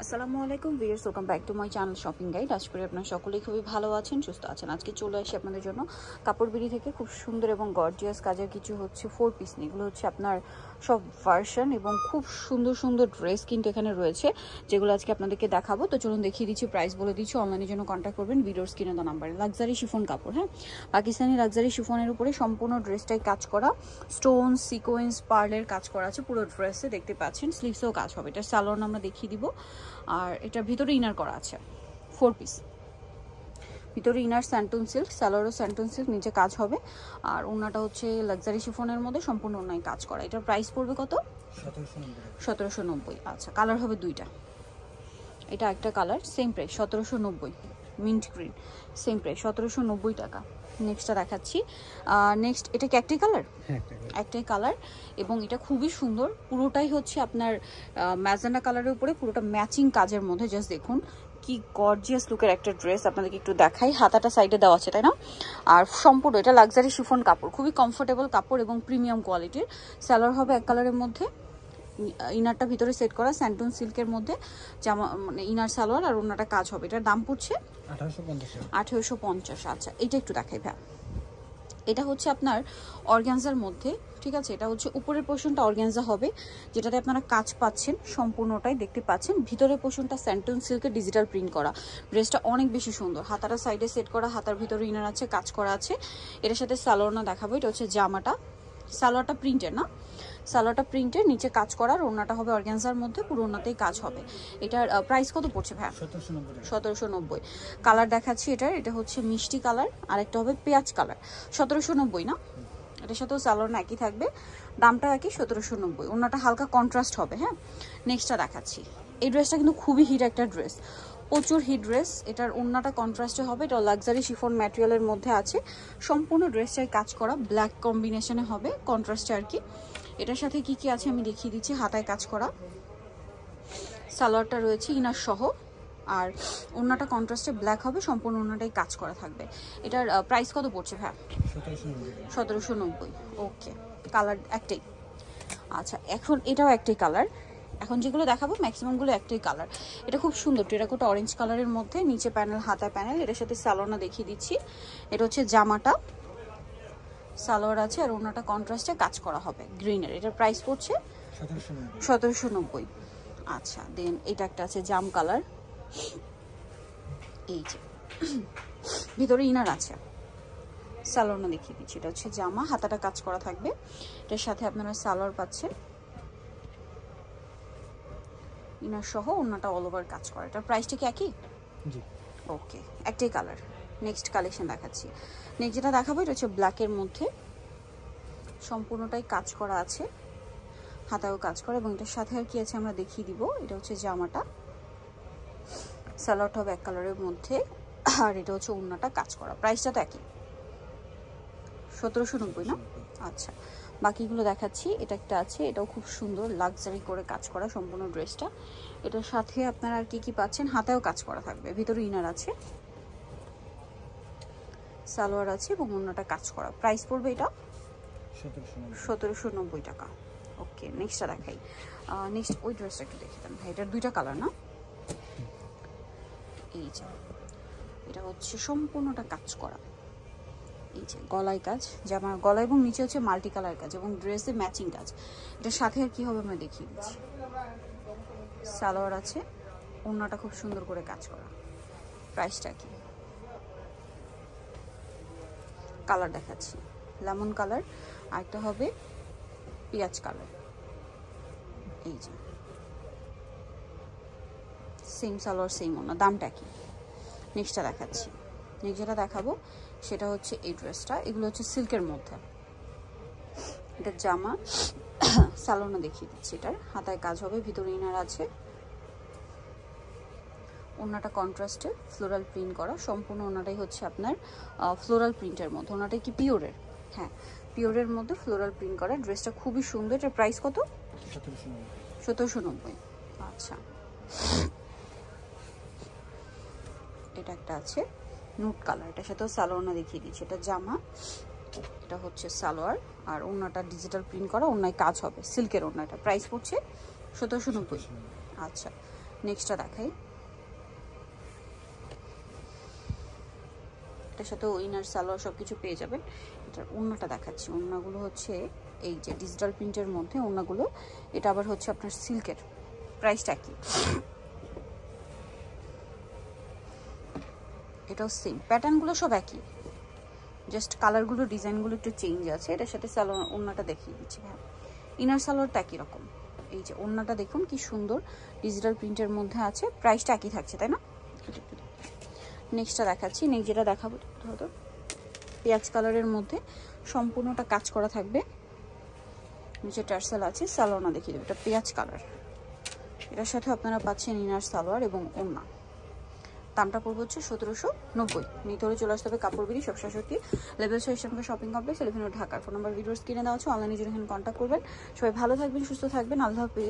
আসসালামু আলাইকুম viewers, welcome back to my channel shopping guide. আশা করি আপনারা সকলেই খুবই ভালো আছেন, সুস্থ আছেন। আজকে চলে আসি আপনাদের জন্য কাপড় বিড়ি থেকে খুব সুন্দর এবং গর্জিয়াস কাজের কিছু হচ্ছে 4 পিস নিয়ে। এগুলো হচ্ছে আপনার সব ভার্সন এবং খুব সুন্দর সুন্দর ড্রেস কিন্তু এখানে রয়েছে, যেগুলো আজকে আপনাদেরকে দেখাবো। তো চলুন দেখিয়ে দিচ্ছি, প্রাইস বলে দিচ্ছি। অনলাইনের জন্য কন্ট্যাক্ট করবেন ভিডিওর স্ক্রিনে দেওয়া নাম্বারে। লাক্সারি শিফন কাপড়, হ্যাঁ, পাকিস্তানি লাক্সারি শিফনের উপরে সম্পূর্ণ ড্রেসটাই কাজ করা, স্টোন সিকোয়েন্স পার্লের কাজ করা আছে পুরো ড্রেসে, দেখতে পাচ্ছেন। স্লিভসেও কাজ হবে। এটা সালোয়ার আমরা দেখিয়ে দিব। আর এটার ভিতরে ইনার করা আছে 4 পিস, ভিতরে ইনার স্যান্টন সিল্ক, সালোয়ারও স্যান্টন সিল্ক, নিচে কাজ হবে। আর ওনাটা হচ্ছে লাক্সারি শিফনের মধ্যে সম্পূর্ণ ওনায় কাজ করা। এটার প্রাইস পড়বে কত? 1790। আচ্ছা, কালার হবে দুইটা। এটা একটা colour, same price 1790, mint green, same price 1790 টাকা। নেক্সটটা দেখাচ্ছি। নেক্সট এটা কি একটাই কালার? একটাই কালার, এবং এটা খুবই সুন্দর। পুরোটাই হচ্ছে আপনার ম্যাজেন্ডা কালারের উপরে, পুরোটা ম্যাচিং কাজের মধ্যে। জাস্ট দেখুন কি গর্জিয়াস লুকের একটা ড্রেস। আপনাদেরকে একটু দেখাই, হাতাটা সাইডে দেওয়া আছে, তাই না? আর সম্পূর্ণ এটা লাক্সারি শিফন কাপড়, খুবই কমফোর্টেবল কাপড় এবং প্রিমিয়াম কোয়ালিটির। সালোয়ার হবে এক কালারের মধ্যে, ইনারটা ভিতরে সেট করা স্যান্টন সিল্কের মধ্যে, জামা মানে ইনার সালোয়ার, আর ওনাটা কাজ হবে। এটার দাম পড়ছে 1850। আচ্ছা, এটা একটু দেখাই ভাই। এটা হচ্ছে আপনার অর্গানজার মধ্যে, ঠিক আছে? এটা হচ্ছে উপরের পোর্শনটা অর্গানজা হবে, যেটাতে আপনারা কাজ পাচ্ছেন সম্পূর্ণটাই দেখতে পাচ্ছেন। ভিতরের পোর্শনটা স্যান্টন সিল্কের ডিজিটাল প্রিন্ট করা। ড্রেসটা অনেক বেশি সুন্দর। হাতাটা সাইডে সেট করা, হাতার ভিতরে ইনার আছে, কাজ করা আছে। এটার সাথে সালোয়ার না দেখাবো। এটা হচ্ছে জামাটা, সালোয়ারটা প্রিন্টের না, সালোয়ারটা প্রিন্টের, নিচে কাজ করার। ওড়নাটা হবে অর্গানজার মধ্যে, পুরো ওড়নাতেই কাজ হবে। এটার প্রাইস কত পড়ছে ভাই? 1790। কালার দেখাচ্ছি এটার, এটা হচ্ছে মিষ্টি কালার, আর একটা হবে পেঁয়াজ কালার। 1790 না? এটার সাথেও সালোয়ার একই থাকবে, দামটা একই 1790। ওড়নাটা হালকা কন্ট্রাস্ট হবে। হ্যাঁ, নেক্সটটা দেখাচ্ছি। এই ড্রেসটা কিন্তু খুবই হিট একটা ড্রেস, প্রচুর হিট ড্রেস। এটার ওড়নাটা কন্ট্রাস্টে হবে, এটা লাক্সারি শিফন ম্যাটেরিয়ালের মধ্যে আছে। সম্পূর্ণ ড্রেসটাই কাজ করা, ব্ল্যাক কম্বিনেশনে হবে, কন্ট্রাস্টে আর কি। এটার সাথে কি কি আছে আমি দেখিয়ে দিচ্ছি। হাতায় কাজ করা, সালোয়ারটা রয়েছে ইনার সহ, আর ওড়নাটা কন্ট্রাস্টে ব্ল্যাক হবে, সম্পূর্ণ ওড়নাটাই কাজ করা থাকবে। এটার প্রাইস কত পড়ছে ভাই? 1790। ওকে, কালার একটাই। আচ্ছা, এখন এটাও একটাই কালার। এখন যেগুলো দেখাবো ম্যাক্সিমামগুলো একটাই কালার। এটা খুব সুন্দর, টেরাকোটা অরেঞ্জ কালারের মধ্যে, নিচে প্যানেল, হাতায় প্যানেল। এটার সাথে সালোয়ারটা দেখিয়ে দিচ্ছি। এটা হচ্ছে জামাটা, সালোয়ার আছে, আর ওড়নাটা কন্ট্রাস্টে কাজ করা হবে গ্রিনের। এটার প্রাইস পড়ছে 1790। আচ্ছা, দেন এটা একটা আছে জাম কালার, এই যে ভিতরে ইনার আছে, সালোয়ারটা দেখিয়ে দিচ্ছি। এটা হচ্ছে জামা, হাতাটা কাজ করা থাকবে। এটার সাথে আপনারা সালোয়ার পাচ্ছেন ইনার সহ, ওড়নাটা অল ওভার কাজ করা। এটার প্রাইসটা কি একই? জি। ওকে, একটাই কালার। নেক্সট কালেকশন দেখাচ্ছি। নেক্সট যেটা দেখাবো এটা হচ্ছে ব্ল্যাকের মধ্যে, সম্পূর্ণটাই কাজ করা আছে, হাতায়ও কাজ করা, এবং এটার সাথে আর কি আছে আমরা দেখিয়ে দিব। এটা হচ্ছে জামাটা, সালোয়ারটা হবে এক কালারের মধ্যে, আর এটা হচ্ছে ওড়নাটা কাজ করা। প্রাইসটা তো একই, 1790 না? আচ্ছা, বাকিগুলো দেখাচ্ছি। এটা একটা আছে, এটাও খুব সুন্দর, লাক্সারি করে কাজ করা সম্পূর্ণ ড্রেসটা। এটার সাথে আপনারা আর কি কি পাচ্ছেন, হাতায়ও কাজ করা থাকবে, ভিতরে ইনার আছে, সালোয়ার আছে, এবং ওড়নাটা কাজ করা। প্রাইস পড়বে এটা 1790 টাকা। ওকে, নেক্সটটা দেখাই। নেক্সট ওই ড্রেসটা একটু দেখে দেন ভাই। এটার দুইটা কালার না? এই যে এটা হচ্ছে সম্পূর্ণটা কাজ করা, এই যে গলায় কাজ, জামার গলা এবং নিচে হচ্ছে মাল্টি কালার কাজ, এবং ড্রেসে ম্যাচিং কাজ। এটার সাথে আর কি হবে আমরা দেখিয়ে দিচ্ছি। সালোয়ার আছে, ওড়নাটা খুব সুন্দর করে কাজ করা। প্রাইসটা কি? কালার দেখাচ্ছি, লেমন কালার, আরেকটা হবে পেঁয়াজ কালার। এই যে সেম সালোয়ার সেম ওড়না, দামটা কি? নেক্সটটা দেখাচ্ছি। নেক্সট যেটা দেখাবো সেটা হচ্ছে এই ড্রেসটা। এগুলো হচ্ছে সিল্কের মধ্যে। এটা জামা, সালোয়ারটা দেখিয়ে দিচ্ছি। এটার হাতায় কাজ হবে, ভিতরে ইনার আছে, ওড়নাটা কন্ট্রাস্টে ফ্লোরাল প্রিন্ট করা। সম্পূর্ণ ওড়নাটাই হচ্ছে আপনার ফ্লোরাল প্রিন্টের মধ্যে। ওড়নাটাই কি পিওরের? হ্যাঁ, পিওরের মধ্যে ফ্লোরাল প্রিন্ট করা। ড্রেসটা খুবই সুন্দর। এটার প্রাইস কত? 1790। আচ্ছা, এটা একটা আছে নুট কালার, এটার সাথেও সালোয়ারটা দেখিয়ে দিচ্ছি। এটা জামা, এটা হচ্ছে সালোয়ার, আর ওড়নাটা ডিজিটাল প্রিন্ট করা, ওড়নায় কাজ হবে, সিল্কের ওড়নাটা। প্রাইস পড়ছে 1790। আচ্ছা, নেক্সটটা দেখাই, এটার সাথে ইনার সালোয়ার সব কিছু পেয়ে যাবেন। এটার ওড়নাটা দেখাচ্ছি, ওড়নাগুলো হচ্ছে এই যে ডিজিটাল প্রিন্টের মধ্যে ওড়নাগুলো, এটা আবার হচ্ছে আপনার সিল্কের, প্রাইসটা কি, এটাও সেম, প্যাটার্নগুলো সব একই, জাস্ট কালারগুলো ডিজাইনগুলো একটু চেঞ্জ আছে। এটার সাথে সালোয়ার ওড়নাটা দেখিয়ে দিচ্ছি ভাই, ইনার সালোয়ারটা একই রকম। এই যে ওড়নাটা দেখুন কি সুন্দর ডিজিটাল প্রিন্টের মধ্যে আছে, প্রাইসটা একই থাকছে তাই না। নেক্সটটা দেখাচ্ছি, নেক্সট যেটা দেখাবো ধরো পেঁয়াজ কালারের মধ্যে সম্পূর্ণটা কাজ করা থাকবে, নিচে টার্সেল আছে, সালোয়ার না দেখিয়ে দেবো, এটা পেঁয়াজ কালার। এটার সাথে আপনারা পাচ্ছেন ইনার সালোয়ার এবং ওড়না। দামটা পড়বে হচ্ছে 1790। নিতে হলে চলে আসতে হবে কাপড় বিড়ি, 67 লেভেল 6 ইসলামপুর শপিং কমপ্লেক্স, 11 ঢাকার। ফোন নাম্বার ভিডিওস কিনে দেওয়া আছে, অনলাইনে যদি এখানে কন্ট্যাক্ট করবেন। সবাই ভালো থাকবেন, সুস্থ থাকবেন, আল্লাহ হাফেজ।